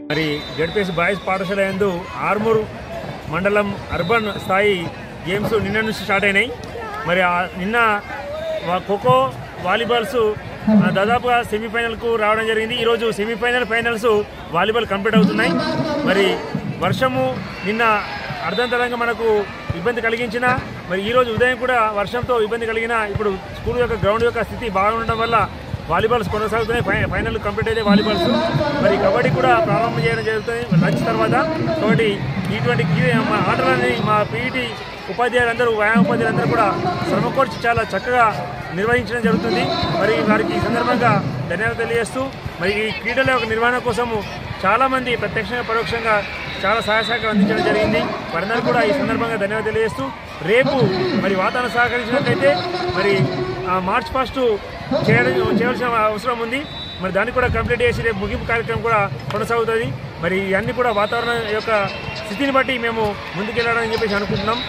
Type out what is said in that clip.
మరి ZPS boys పాఠశాల యందు ఆర్మూర్ మండలం అర్బన్ స్థాయి గేమ్స్ నిన్న నుంచి స్టార్ట్ అయినాయి. మరి నిన్న ఖోఖో వాలీబాల్స్ దాదాపుగా సెమీఫైనల్కు రావడం జరిగింది. ఈరోజు సెమీఫైనల్ ఫైనల్స్ వాలీబాల్ కంప్లీట్ అవుతున్నాయి. మరి వర్షము నిన్న అర్ధంతరంగా మనకు ఇబ్బంది కలిగించిన, మరి ఈరోజు ఉదయం కూడా వర్షంతో ఇబ్బంది కలిగిన, ఇప్పుడు స్కూల్ యొక్క గ్రౌండ్ యొక్క స్థితి బాగుండడం వల్ల వాలీబాల్స్ కొనసాగుతున్నాయి. ఫైనల్ కంప్లీట్ అయితే వాలీబాల్స్. మరి కబడ్డీ కూడా ప్రారంభం చేయడం జరుగుతుంది లంచ్ తర్వాత. కాబట్టి ఇటువంటి ఆటలని మా పీఈటీ ఉపాధ్యాయులందరూ, వ్యాయామ ఉపాధ్యాయులందరూ కూడా శ్రమకూర్చి చాలా చక్కగా నిర్వహించడం జరుగుతుంది. మరి వారికి ఈ సందర్భంగా ధన్యవాదాలు తెలియజేస్తూ, మరి ఈ క్రీడల యొక్క నిర్వహణ కోసము చాలామంది ప్రత్యక్షంగా పరోక్షంగా చాలా సహాయ సహకారం అందించడం జరిగింది. వారందరూ కూడా ఈ సందర్భంగా ధన్యవాదాలు తెలియజేస్తూ, రేపు మరి వాతావరణం సహకరించినట్లయితే మరి మార్చ్ 1 చేయవలసిన అవసరం ఉంది. మరి దాన్ని కూడా కంప్లీట్ చేసి రేపు ముగింపు కార్యక్రమం కూడా కొనసాగుతుంది. మరి ఇవన్నీ కూడా వాతావరణం యొక్క స్థితిని బట్టి మేము ముందుకెళ్ళాలని చెప్పేసి అనుకుంటున్నాం.